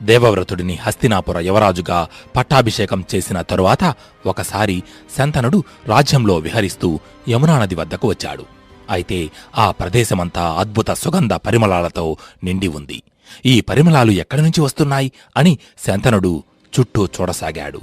దేవవ్రతుడిని హస్తినాపుర యువరాజుగా పట్టాభిషేకం చేసిన తరువాత ఒకసారి శంతనుడు రాజ్యంలో విహరిస్తూ యమునా నది వద్దకు వచ్చాడు. అయితే ఆ ప్రదేశమంతా అద్భుత సుగంధ పరిమళాలతో నిండి ఉంది. ఈ పరిమళాలు ఎక్కడినుంచి వస్తున్నాయి అని శంతనుడు చుట్టూ చూడసాగాడు.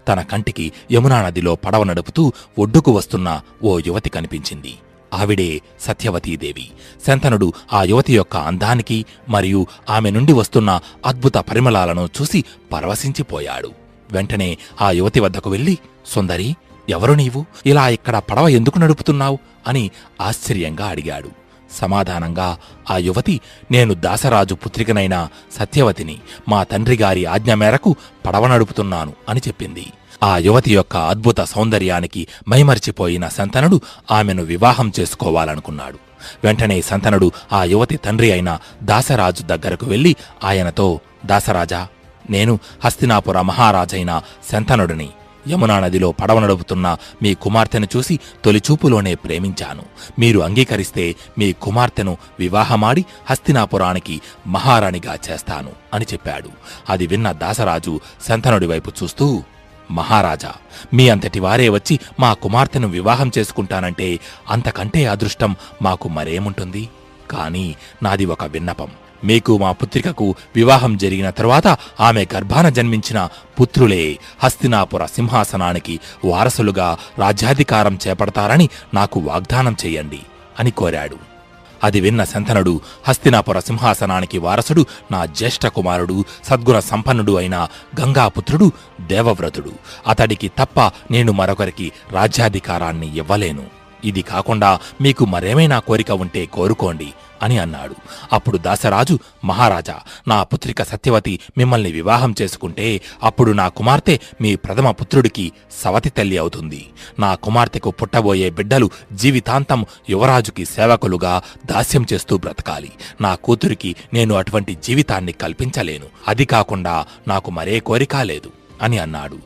తన కంటికి యమునా నదిలో పడవ నడుపుతూ ఒడ్డుకు వస్తున్న ఓ యువతి కనిపించింది. ఆవిడే సత్యవతీదేవి. శంతనుడు ఆ యువతి యొక్క అందానికి మరియు ఆమె నుండి వస్తున్న అద్భుత పరిమళాలను చూసి పరవశించిపోయాడు. వెంటనే ఆ యువతి వద్దకు వెళ్లి, సుందరి, ఎవరు నీవు? ఇలా ఇక్కడ పడవ ఎందుకు నడుపుతున్నావు అని ఆశ్చర్యంగా అడిగాడు. సమాధానంగా ఆ యువతి, నేను దాసరాజు పుత్రికనైన సత్యవతిని. మా తండ్రిగారి ఆజ్ఞ మేరకు పడవ నడుపుతున్నాను అని చెప్పింది. ఆ యువతి యొక్క అద్భుత సౌందర్యానికి మైమరిచిపోయిన శంతనుడు ఆమెను వివాహం చేసుకోవాలనుకున్నాడు. వెంటనే శంతనుడు ఆ యువతి తండ్రి అయిన దాసరాజు దగ్గరకు వెళ్లి ఆయనతో, దాసరాజా, నేను హస్తినాపుర మహారాజైన శంతనుడిని. యమునా నదిలో పడవ నడుపుతున్న మీ కుమార్తెను చూసి తొలిచూపులోనే ప్రేమించాను. మీరు అంగీకరిస్తే మీ కుమార్తెను వివాహమాడి హస్తినాపురానికి మహారాణిగా చేస్తాను అని చెప్పాడు. అది విన్న దాసరాజు శంతనుడి వైపు చూస్తూ, మహారాజా, మీ అంతటి వారే వచ్చి మా కుమార్తెను వివాహం చేసుకుంటానంటే అంతకంటే అదృష్టం మాకు మరేముంటుంది? కాని నాది ఒక విన్నపం. మీకు మా పుత్రికకు వివాహం జరిగిన తరువాత ఆమె గర్భాన జన్మించిన పుత్రులే హస్తినాపుర సింహాసనానికి వారసులుగా రాజ్యాధికారం చేపడతారని నాకు వాగ్దానం చెయ్యండి అని కోరాడు. అది విన్న శంతనుడు, హస్తినాపుర సింహాసనానికి వారసుడు నా జ్యేష్ఠ కుమారుడు, సద్గుణ సంపన్నుడు అయిన గంగాపుత్రుడు దేవవ్రతుడు. అతడికి తప్ప నేను మరొకరికి రాజ్యాధికారాన్ని ఇవ్వలేను. ఇది కాకుండా మీకు మరేమైనా కోరిక ఉంటే కోరుకోండి అని అన్నాడు. అప్పుడు దాసరాజు, మహారాజా, నా పుత్రిక సత్యవతి మిమ్మల్ని వివాహం చేసుకుంటే అప్పుడు నా కుమార్తె మీ ప్రథమ పుత్రుడికి సవతి తల్లి అవుతుంది. నా కుమార్తెకు పుట్టబోయే బిడ్డలు జీవితాంతం యువరాజుకి సేవకులుగా దాస్యం చేస్తూ బ్రతకాలి. నా కూతురికి నేను అటువంటి జీవితాన్ని కల్పించలేను. అది కాకుండా నాకు మరే కోరిక లేదు అని అన్నాడు.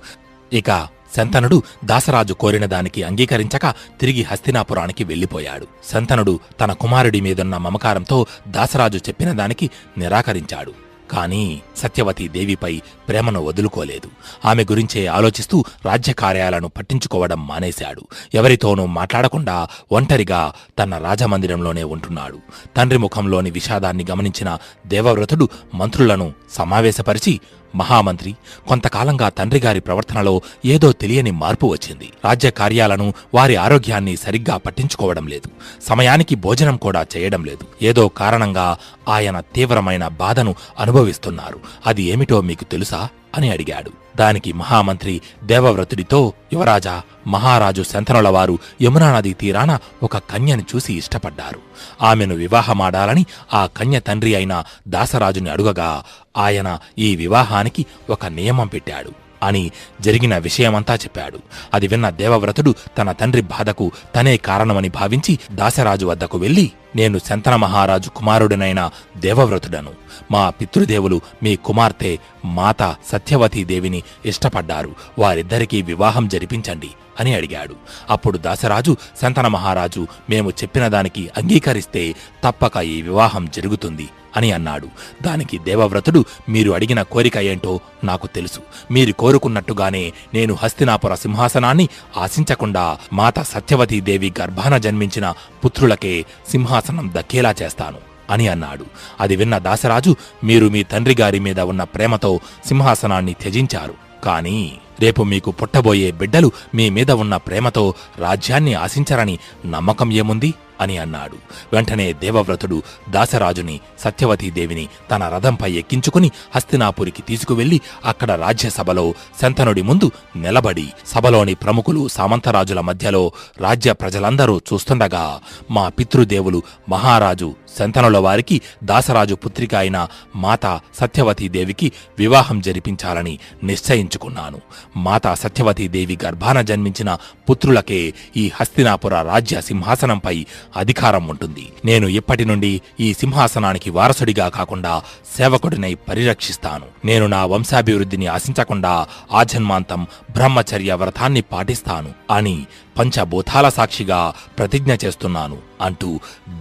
ఇక శంతనుడు దాసరాజు కోరిన దానికి అంగీకరించక తిరిగి హస్తినాపురానికి వెళ్లిపోయాడు. శంతనుడు తన కుమారుడి మీదున్న మమకారంతో దాసరాజు చెప్పిన దానికి నిరాకరించాడు. కాని సత్యవతీదేవిపై ప్రేమను వదులుకోలేదు. ఆమె గురించే ఆలోచిస్తూ రాజ్యకార్యాలను పట్టించుకోవడం మానేశాడు. ఎవరితోనూ మాట్లాడకుండా ఒంటరిగా తన రాజమందిరంలోనే ఉంటున్నాడు. తండ్రి ముఖంలోని విషాదాన్ని గమనించిన దేవవ్రతుడు మంత్రులను సమావేశపరిచి, మహామంత్రి, కొంతకాలంగా తండ్రిగారి ప్రవర్తనలో ఏదో తెలియని మార్పు వచ్చింది. రాజ్య కార్యాలను, వారి ఆరోగ్యాన్ని సరిగ్గా పట్టించుకోవడం లేదు. సమయానికి భోజనం కూడా చేయడం లేదు. ఏదో కారణంగా ఆయన తీవ్రమైన బాధను అనుభవిస్తున్నారు. అది ఏమిటో మీకు తెలుసా అని అడిగాడు. దానికి మహామంత్రి దేవవ్రతుడితో, యువరాజా, మహారాజు శంతనుల వారు యమునా నదీ తీరాన ఒక కన్యను చూసి ఇష్టపడ్డారు. ఆమెను వివాహమాడాలని ఆ కన్య తండ్రి అయిన దాసరాజుని అడుగగా ఆయన ఈ వివాహానికి ఒక నియమం పెట్టాడు అని జరిగిన విషయమంతా చెప్పాడు. అది విన్న దేవవ్రతుడు తన తండ్రి బాధకు తనే కారణమని భావించి దాసరాజు వద్దకు వెళ్లి, నేను శంతన మహారాజు కుమారుడినైన దేవవ్రతుడను. మా పితృదేవులు మీ కుమార్తె మాత సత్యవతీదేవిని ఇష్టపడ్డారు. వారిద్దరికీ వివాహం జరిపించండి అని అడిగాడు. అప్పుడు దాసరాజు, శంతన మహారాజు మేము చెప్పిన దానికి అంగీకరిస్తే తప్పక ఈ వివాహం జరుగుతుంది అని అన్నాడు. దానికి దేవవ్రతుడు, మీరు అడిగిన కోరిక ఏంటో నాకు తెలుసు. మీరు కోరుకున్నట్టుగానే నేను హస్తినాపుర సింహాసనాన్ని ఆశించకుండా మాత సత్యవతీదేవి గర్భాన జన్మించిన పుత్రులకే సింహాసనం దక్కేలా చేస్తాను అని అన్నాడు. అది విన్న దాసరాజు, మీరు మీ తండ్రి గారి మీద ఉన్న ప్రేమతో సింహాసనాన్ని త్యజించారు. కాని రేపు మీకు పుట్టబోయే బిడ్డలు మీ మీద ఉన్న ప్రేమతో రాజ్యాన్ని ఆశించరని నమ్మకం ఏముంది అని అన్నాడు. వెంటనే దేవవ్రతుడు దాసరాజుని, సత్యవతీదేవిని తన రథంపై ఎక్కించుకుని హస్తినాపురికి తీసుకువెళ్లి అక్కడ రాజ్యసభలో శంతనుడి ముందు నిలబడి సభలోని ప్రముఖులు, సామంతరాజుల మధ్యలో రాజ్య ప్రజలందరూ చూస్తుండగా, మా పితృదేవులు మహారాజు శంతనుల వారికి దాసరాజు పుత్రిక అయిన మాత సత్యవతీదేవికి వివాహం జరిపించాలని నిశ్చయించుకున్నాను. మాతా సత్యవతీదేవి గర్భాన జన్మించిన పుత్రులకే ఈ హస్తినాపుర రాజ్య సింహాసనంపై అధికారం ఉంటుంది. నేను ఇప్పటి నుండి ఈ సింహాసనానికి వారసుడిగా కాకుండా సేవకుడినై పరిరక్షిస్తాను. నేను నా వంశాభివృద్ధిని ఆశించకుండా ఆజన్మాంతం బ్రహ్మచర్య వ్రతాన్ని పాటిస్తాను అని పంచభూతాల సాక్షిగా ప్రతిజ్ఞ చేస్తున్నాను అంటూ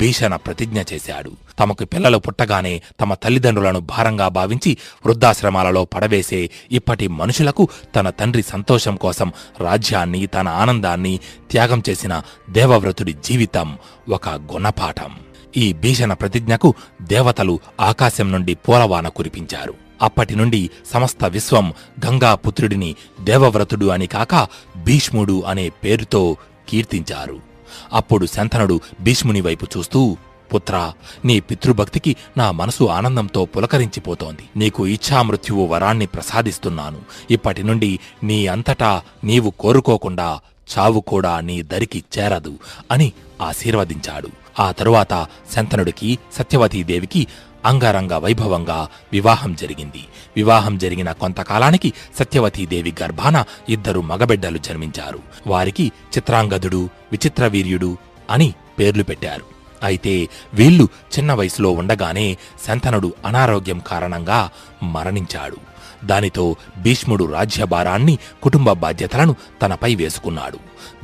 భీషణ ప్రతిజ్ఞ చేశాడు. తమకు పిల్లలు పుట్టగానే తమ తల్లిదండ్రులను భారంగా భావించి వృద్ధాశ్రమాలలో పడవేసే ఇప్పటి మనుషులకు తన తండ్రి సంతోషం కోసం రాజ్యాన్ని, తన ఆనందాన్ని త్యాగం చేసిన దేవవ్రతుడి జీవితం ఒక గుణపాఠం. ఈ భీషణ ప్రతిజ్ఞకు దేవతలు ఆకాశం నుండి పూలవాన కురిపించారు. అప్పటి నుండి సమస్త విశ్వం గంగాపుత్రుడిని దేవవ్రతుడు అని కాక భీష్ముడు అనే పేరుతో కీర్తించారు. అప్పుడు శంతనుడు భీష్ముని వైపు చూస్తూ, పుత్రా, నీ పితృభక్తికి నా మనసు ఆనందంతో పులకరించిపోతోంది. నీకు ఇచ్ఛామృత్యువు వరాన్ని ప్రసాదిస్తున్నాను. ఇప్పటి నుండి నీ అంతటా నీవు కోరుకోకుండా చావు కూడా నీ దరికి చేరదు అని ఆశీర్వదించాడు. ఆ తరువాత శంతనుడికి సత్యవతీదేవికి అంగరంగ వైభవంగా వివాహం జరిగింది. వివాహం జరిగిన కొంతకాలానికి సత్యవతీదేవి గర్భాన 2 మగబిడ్డలు జన్మించారు. వారికి చిత్రాంగదుడు, విచిత్రవీర్యుడు అని పేర్లు పెట్టారు. అయితే వీళ్లు చిన్న వయసులో ఉండగానే శంతనుడు అనారోగ్యం కారణంగా మరణించాడు. దానితో భీష్ముడు రాజ్యభారాన్ని, కుటుంబ బాధ్యతలను తనపై వేసుకున్నాడు.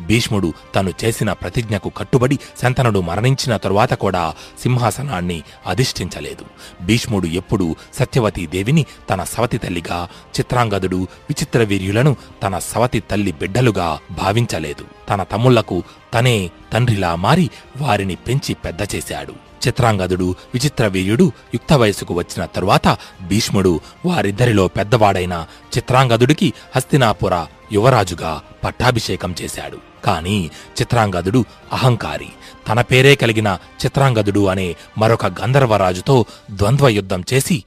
భీష్ముడు తను చేసిన ప్రతిజ్ఞకు కట్టుబడి శంతనుడు మరణించిన తరువాత కూడా సింహాసనాన్ని అధిష్ఠించలేదు. భీష్ముడు ఎప్పుడూ సత్యవతీదేవిని తన సవతి తల్లిగా, చిత్రాంగదుడు, విచిత్రవీర్యులను తన సవతి తల్లి బిడ్డలుగా భావించలేదు. తన తమ్ముళ్లకు తనే తండ్రిలా మారి వారిని పెంచి పెద్ద చేశాడు. చిత్రాంగదుడు, విచిత్రవీర్యుడు యుక్త వయసుకు వచ్చిన తరువాత భీష్ముడు వారిద్దరిలో పెద్దవాడైన చిత్రాంగదుడికి హస్తినాపుర యువరాజుగా పట్టాభిషేకం చేశాడు. కాని చిత్రాంగదుడు అహంకారి. తన పేరే కలిగిన చిత్రాంగదుడు అనే మరొక గంధర్వరాజుతో ద్వంద్వయుద్ధం చేసి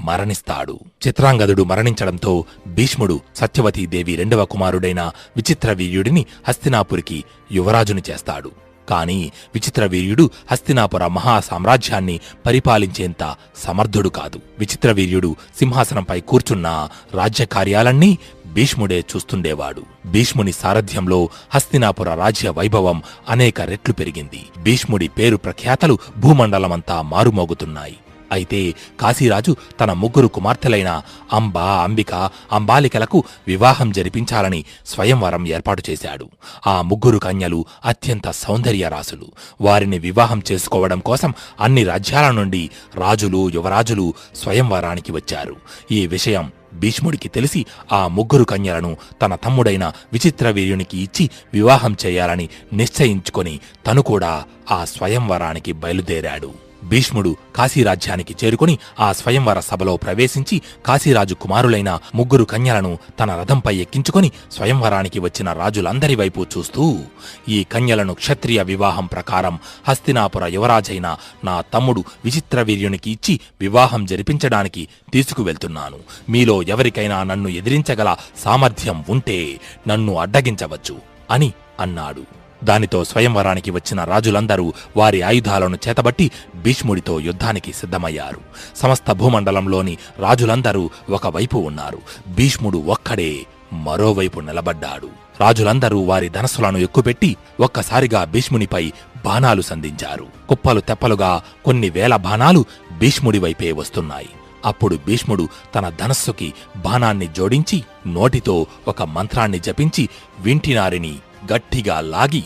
మరణిస్తాడు. చిత్రాంగదుడు మరణించడంతో భీష్ముడు సత్యవతీదేవి 2వ కుమారుడైన విచిత్రవీర్యుడిని హస్తినాపురికి యువరాజుని చేస్తాడు. కాని విచిత్రవీర్యుడు హస్తినాపుర మహాసామ్రాజ్యాన్ని పరిపాలించేంత సమర్థుడు కాదు. విచిత్రవీర్యుడు సింహాసనంపై కూర్చున్న రాజ్యకార్యాలన్నీ భీష్ముడే చూస్తుండేవాడు. భీష్ముని సారథ్యంలో హస్తినాపుర రాజ్య వైభవం అనేక రెట్లు పెరిగింది. భీష్ముడి పేరు ప్రఖ్యాతలు భూమండలమంతా మారుమోగుతున్నాయి. అయితే కాశీరాజు తన 3 కుమార్తెలైన అంబ, అంబిక, అంబాలికలకు వివాహం జరిపించాలని స్వయంవరం ఏర్పాటు చేశాడు. ఆ 3 కన్యలు అత్యంత సౌందర్యరాసులు. వారిని వివాహం చేసుకోవడం కోసం అన్ని రాజ్యాల నుండి రాజులు, యువరాజులు స్వయంవరానికి వచ్చారు. ఈ విషయం భీష్ముడికి తెలిసి ఆ 3 కన్యలను తన తమ్ముడైన విచిత్రవీర్యునికి ఇచ్చి వివాహం చేయాలని నిశ్చయించుకొని తను కూడా ఆ స్వయంవరానికి బయలుదేరాడు. భీష్ముడు కాశీరాజ్యానికి చేరుకుని ఆ స్వయంవర సభలో ప్రవేశించి కాశీరాజు కుమారులైన 3 కన్యలను తన రథంపై ఎక్కించుకొని స్వయంవరానికి వచ్చిన రాజులందరి వైపు చూస్తూ, ఈ కన్యలను క్షత్రియ వివాహం ప్రకారం హస్తినాపుర యువరాజైన నా తమ్ముడు విచిత్రవీర్యునికి ఇచ్చి వివాహం జరిపించడానికి తీసుకువెళ్తున్నాను. మీలో ఎవరికైనా నన్ను ఎదిరించగల సామర్థ్యం ఉంటే నన్ను అడ్డగించవచ్చు అని అన్నాడు. దానితో స్వయంవరానికి వచ్చిన రాజులందరూ వారి ఆయుధాలను చేతబట్టి భీష్ముడితో యుద్ధానికి సిద్ధమయ్యారు. సమస్త భూమండలంలోని రాజులందరూ ఒకవైపు ఉన్నారు. భీష్ముడు ఒక్కడే మరోవైపు నిలబడ్డాడు. రాజులందరూ వారి ధనస్సులను ఎక్కుపెట్టి ఒక్కసారిగా భీష్మునిపై బాణాలు సంధించారు. కుప్పలు తెప్పలుగా కొన్ని వేల బాణాలు భీష్ముడి వైపే వస్తున్నాయి. అప్పుడు భీష్ముడు తన ధనస్సుకి బాణాన్ని జోడించి నోటితో ఒక మంత్రాన్ని జపించి వింటినారిని గట్టిగా లాగి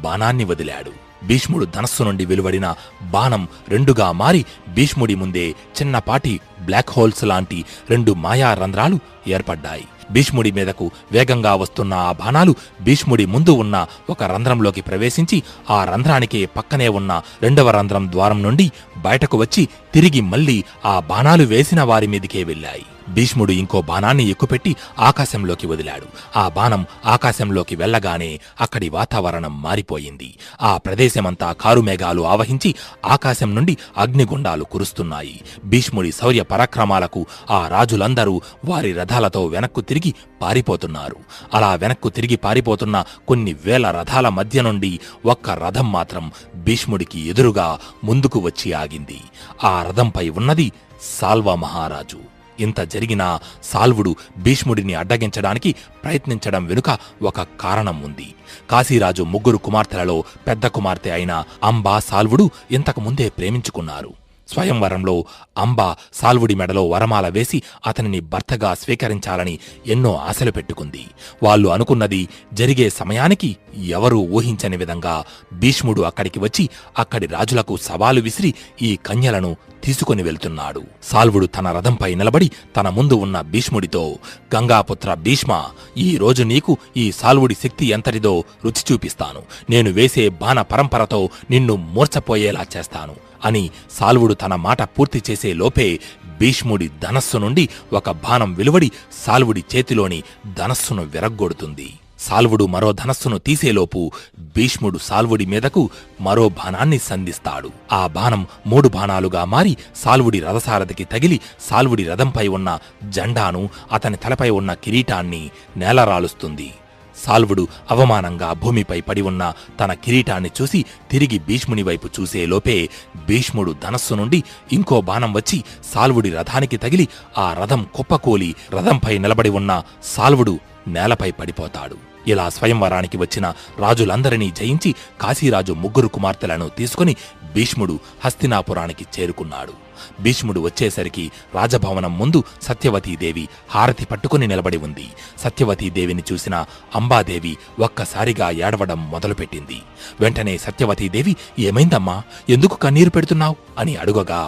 బాణాన్ని వదిలాడు. భీష్ముడు ధనస్సు నుండి వెలువడిన బాణం 2గా మారి భీష్ముడి ముందే చిన్నపాటి బ్లాక్ హోల్స్ లాంటి 2 మాయా రంధ్రాలు ఏర్పడ్డాయి. భీష్ముడి మీదకు వేగంగా వస్తున్న ఆ బాణాలు భీష్ముడి ముందు ఉన్న ఒక రంధ్రంలోకి ప్రవేశించి ఆ రంధ్రానికి పక్కనే ఉన్న 2వ రంధ్రం ద్వారం నుండి బయటకు వచ్చి తిరిగి మళ్లీ ఆ బాణాలు వేసిన వారి మీదికే వెళ్ళాయి. భీష్ముడు ఇంకో బాణాన్ని ఎక్కుపెట్టి ఆకాశంలోకి వదిలాడు. ఆ బాణం ఆకాశంలోకి వెళ్లగానే అక్కడి వాతావరణం మారిపోయింది. ఆ ప్రదేశమంతా కారుమేఘాలు ఆవహించి ఆకాశం నుండి అగ్నిగుండాలు కురుస్తున్నాయి. భీష్ముడి శౌర్య పరాక్రమాలకు ఆ రాజులందరూ వారి రథాలతో వెనక్కు తిరిగి పారిపోతున్నారు. అలా వెనక్కు తిరిగి పారిపోతున్న కొన్ని వేల రథాల మధ్య నుండి ఒక్క రథం మాత్రం భీష్ముడికి ఎదురుగా ముందుకు వచ్చి ఆగింది. ఆ రథంపై ఉన్నది సాల్వ మహారాజు. ఇంత జరిగినా సాల్వుడు భీష్ముడిని అడ్డగించడానికి ప్రయత్నించడం వెనుక ఒక కారణం ఉంది. కాశీరాజు 3 కుమార్తెలలో పెద్ద కుమార్తె అయిన అంబా, సాల్వుడు ఇంతకు ముందే ప్రేమించుకున్నారు. స్వయంవరంలో అంబ సాల్వుడి మెడలో వరమాల వేసి అతనిని భర్తగా స్వీకరించాలని ఎన్నో ఆశలు పెట్టుకుంది. వాళ్ళు అనుకున్నది జరిగే సమయానికి ఎవరూ ఊహించని విధంగా భీష్ముడు అక్కడికి వచ్చి అక్కడి రాజులకు సవాలు విసిరి ఈ కన్యలను తీసుకుని వెళ్తున్నాడు. సాల్వుడు తన రథంపై నిలబడి తన ముందు ఉన్న భీష్ముడితో, గంగాపుత్ర భీష్మ, ఈ రోజు నీకు ఈ సాల్వుడి శక్తి ఎంతటిదో రుచి చూపిస్తాను. నేను వేసే బాణ పరంపరతో నిన్ను మూర్ఛపోయేలా చేస్తాను అని సాల్వుడు తన మాట పూర్తి చేసే లోపే భీష్ముడి ధనస్సు నుండి ఒక బాణం వెలువడి సాల్వుడి చేతిలోని ధనస్సును విరగ్గొడుతుంది. సాల్వుడు మరో ధనస్సును తీసేలోపు భీష్ముడు సాల్వుడి మీదకు మరో బాణాన్ని సంధిస్తాడు. ఆ బాణం 3 బాణాలుగా మారి సాల్వుడి రథసారథికి తగిలి సాల్వుడి రథంపై ఉన్న జెండాను, అతని తలపై ఉన్న కిరీటాన్ని నేలరాలుస్తుంది. సాల్వుడు అవమానంగా భూమిపై పడి ఉన్న తన కిరీటాన్ని చూసి తిరిగి భీష్ముని వైపు చూసే లోపే భీష్ముడు ధనస్సు నుండి ఇంకో బాణం వచ్చి సాల్వుడి రథానికి తగిలి ఆ రథం కుప్పకూలి రథంపై నిలబడి ఉన్న సాల్వుడు నేలపై పడిపోతాడు. ఇలా స్వయంవరానికి వచ్చిన రాజులందరినీ జయించి కాశీరాజు 3 కుమార్తెలను తీసుకుని భీష్ముడు హస్తినాపురానికి చేరుకున్నాడు. భీష్ముడు వచ్చేసరికి రాజభవనం ముందు సత్యవతీదేవి హారతి పట్టుకుని నిలబడి ఉంది. సత్యవతీదేవిని చూసిన అంబాదేవి ఒక్కసారిగా ఏడవడం మొదలుపెట్టింది. వెంటనే సత్యవతీదేవి, ఏమైందమ్మా, ఎందుకు కన్నీరు పెడుతున్నావు అని అడుగగా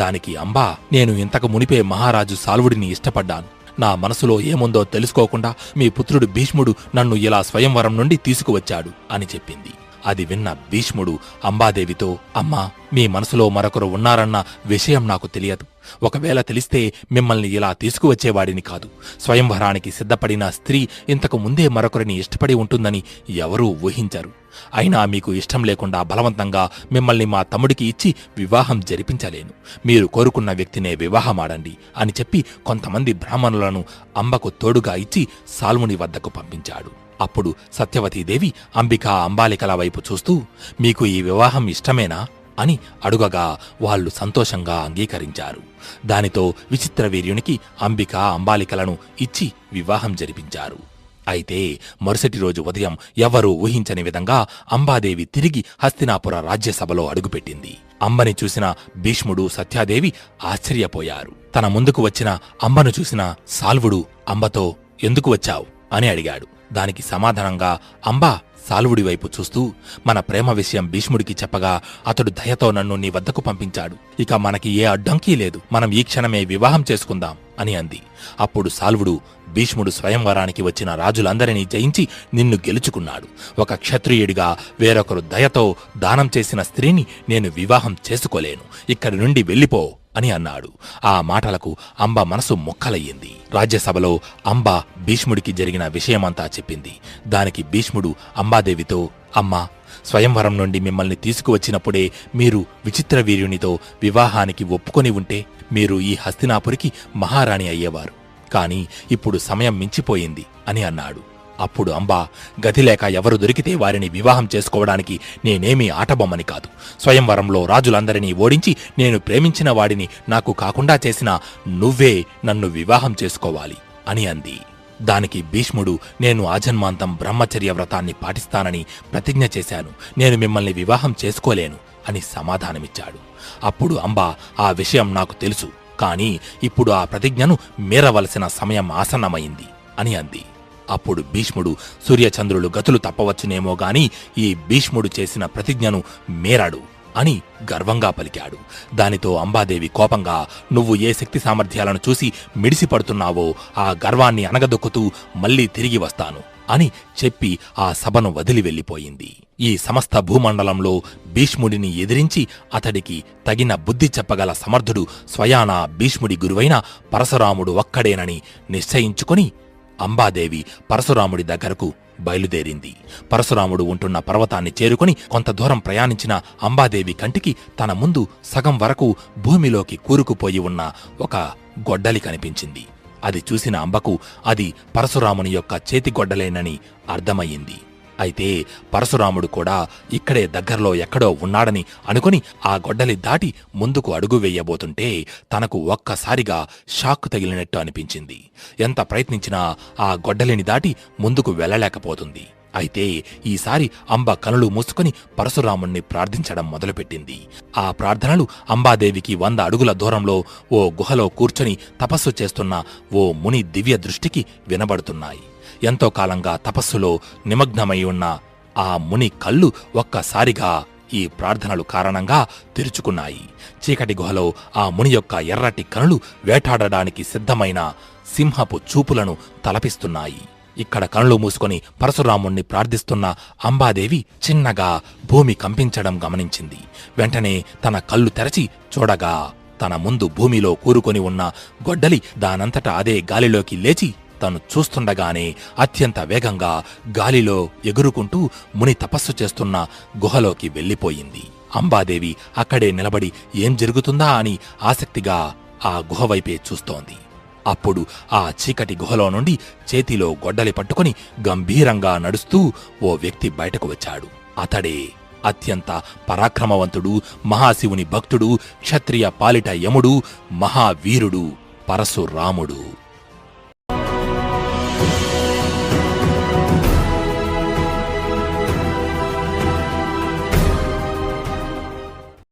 దానికి అంబా, నేను ఇంతకు మునిపే మహారాజు సాల్వుడిని ఇష్టపడ్డాను. నా మనసులో ఏముందో తెలుసుకోకుండా మీ పుత్రుడు భీష్ముడు నన్ను ఇలా స్వయంవరం నుండి తీసుకువచ్చాడు అని చెప్పింది. అది విన్న భీష్ముడు అంబాదేవితో, అమ్మా, మీ మనసులో మరొకరు ఉన్నారన్న విషయం నాకు తెలియదు. ఒకవేళ తెలిస్తే మిమ్మల్ని ఇలా తీసుకువచ్చేవాడిని కాదు. స్వయంవరానికి సిద్ధపడిన స్త్రీ ఇంతకు ముందే మరొకరిని ఇష్టపడి ఉంటుందని ఎవరూ ఊహించరు. అయినా మీకు ఇష్టం లేకుండా బలవంతంగా మిమ్మల్ని మా తమ్ముడికి ఇచ్చి వివాహం జరిపించలేను. మీరు కోరుకున్న వ్యక్తినే వివాహమాడండి అని చెప్పి కొంతమంది బ్రాహ్మణులను అంబకు తోడుగా ఇచ్చి సాల్వుని వద్దకు పంపించాడు. అప్పుడు సత్యవతీదేవి అంబికా అంబాలికల వైపు చూస్తూ, మీకు ఈ వివాహం ఇష్టమేనా అని అడుగగా వాళ్ళు సంతోషంగా అంగీకరించారు. దానితో విచిత్రవీర్యునికి అంబికా అంబాలికలను ఇచ్చి వివాహం జరిపించారు. అయితే మరుసటి రోజు ఉదయం ఎవరూ ఊహించని విధంగా అంబాదేవి తిరిగి హస్తినాపుర రాజ్యసభలో అడుగుపెట్టింది. అంబని చూసిన భీష్ముడు, సత్యాదేవి ఆశ్చర్యపోయారు. తన ముందుకు వచ్చిన అంబను చూసిన సాల్వుడు అంబతో, ఎందుకు వచ్చావు అని అడిగాడు. దానికి సమాధానంగా అంబా సాల్వుడి వైపు చూస్తూ, మన ప్రేమ విషయం భీష్ముడికి చెప్పగా అతడు దయతో నన్ను నీ వద్దకు పంపించాడు. ఇక మనకి ఏ అడ్డంకీ లేదు. మనం ఈ క్షణమే వివాహం చేసుకుందాం అని అంది. అప్పుడు సాల్వుడు, భీష్ముడు స్వయంవరానికి వచ్చిన రాజులందరినీ జయించి నిన్ను గెలుచుకున్నాడు. ఒక క్షత్రియుడిగా వేరొకరు దయతో దానం చేసిన స్త్రీని నేను వివాహం చేసుకోలేను. ఇక్కడి నుండి వెళ్ళిపో అని అన్నాడు. ఆ మాటలకు అంబ మనసు మొక్కలయ్యింది. రాజ్యసభలో అంబ భీష్ముడికి జరిగిన విషయమంతా చెప్పింది. దానికి భీష్ముడు అంబాదేవితో, అమ్మా, స్వయంవరం నుండి మిమ్మల్ని తీసుకువచ్చినప్పుడే మీరు విచిత్రవీర్యునితో వివాహానికి ఒప్పుకొని ఉంటే మీరు ఈ హస్తినాపురికి మహారాణి అయ్యేవారు. కాని ఇప్పుడు సమయం మించిపోయింది అని అన్నాడు. అప్పుడు అంబా, గతిలేక ఎవరు దొరికితే వారిని వివాహం చేసుకోవడానికి నేనేమీ ఆటబొమ్మని కాదు. స్వయంవరంలో రాజులందరినీ ఓడించి నేను ప్రేమించిన వాడిని నాకు కాకుండా చేసిన నువ్వే నన్ను వివాహం చేసుకోవాలి అని అంది. దానికి భీష్ముడు, నేను ఆజన్మాంతం బ్రహ్మచర్య వ్రతాన్ని పాటిస్తానని ప్రతిజ్ఞ చేశాను. నేను మిమ్మల్ని వివాహం చేసుకోలేను అని సమాధానమిచ్చాడు. అప్పుడు అంబా, ఆ విషయం నాకు తెలుసు, కాని ఇప్పుడు ఆ ప్రతిజ్ఞను మీరవలసిన సమయం ఆసన్నమైంది అని అంది. అప్పుడు భీష్ముడు, సూర్యచంద్రులు గతులు తప్పవచ్చునేమో గాని ఈ భీష్ముడు చేసిన ప్రతిజ్ఞను మీరాడు అని గర్వంగా పలికాడు. దానితో అంబాదేవి కోపంగా, నువ్వు ఏ శక్తి సామర్థ్యాలను చూసి మిడిసిపడుతున్నావో ఆ గర్వాన్ని అనగదొక్కుతూ మళ్లీ తిరిగి వస్తాను అని చెప్పి ఆ సభను వదిలి వెళ్ళిపోయింది. ఈ సమస్త భూమండలంలో భీష్ముడిని ఎదిరించి అతడికి తగిన బుద్ధి చెప్పగల సమర్థుడు స్వయానా భీష్ముడి గురువైన పరశురాముడు ఒక్కడేనని నిశ్చయించుకొని అంబాదేవి పరశురాముడి దగ్గరకు బయలుదేరింది. పరశురాముడు ఉంటున్న పర్వతాన్ని చేరుకుని కొంత దూరం ప్రయాణించిన అంబాదేవి కంటికి తన ముందు సగం వరకు భూమిలోకి కూరుకుపోయి ఉన్న ఒక గొడ్డలి కనిపించింది. అది చూసిన అంబకు అది పరశురాముని యొక్క చేతిగొడ్డలేనని అర్థమయ్యింది. అయితే పరశురాముడు కూడా ఇక్కడే దగ్గరలో ఎక్కడో ఉన్నాడని అనుకుని ఆ గొడ్డలి దాటి ముందుకు అడుగు వెయ్యబోతుంటే తనకు ఒక్కసారిగా షాక్ తగిలినట్టు అనిపించింది. ఎంత ప్రయత్నించినా ఆ గొడ్డలిని దాటి ముందుకు వెళ్ళలేకపోతుంది. అయితే ఈసారి అంబ కనులు మూసుకుని పరశురాముణ్ణి ప్రార్థించడం మొదలుపెట్టింది. ఆ ప్రార్థనలు అంబాదేవికి 100 అడుగుల దూరంలో ఓ గుహలో కూర్చొని తపస్సు చేస్తున్న ఓ ముని దివ్య దృష్టికి వినబడుతున్నాయి. ఎంతో కాలంగా తపస్సులో నిమగ్నమై ఉన్న ఆ ముని కళ్ళు ఒక్కసారిగా ఈ ప్రార్థనలు కారణంగా తెరుచుకున్నాయి. చీకటి గుహలో ఆ ముని యొక్క ఎర్రటి కనులు వేటాడడానికి సిద్ధమైన సింహపు చూపులను తలపిస్తున్నాయి. ఇక్కడ కనులు మూసుకొని పరశురాముణ్ణి ప్రార్థిస్తున్న అంబాదేవి చిన్నగా భూమి కంపించడం గమనించింది. వెంటనే తన కళ్ళు తెరచి చూడగా తన ముందు భూమిలో కూరుకొని ఉన్న గొడ్డలి దానంతట అదే గాలిలోకి లేచి తను చూస్తుండగానే అత్యంత వేగంగా గాలిలో ఎగురుకుంటూ ముని తపస్సు చేస్తున్న గుహలోకి వెళ్ళిపోయింది. అంబాదేవి అక్కడే నిలబడి ఏం జరుగుతుందా అని ఆసక్తిగా ఆ గుహవైపే చూస్తోంది. అప్పుడు ఆ చీకటి గుహలో నుండి చేతిలో గొడ్డలి పట్టుకుని గంభీరంగా నడుస్తూ ఓ వ్యక్తి బయటకు వచ్చాడు. అతడే అత్యంత పరాక్రమవంతుడు, మహాశివుని భక్తుడు, క్షత్రియ పాలిట యముడు, మహావీరుడు పరశురాముడు.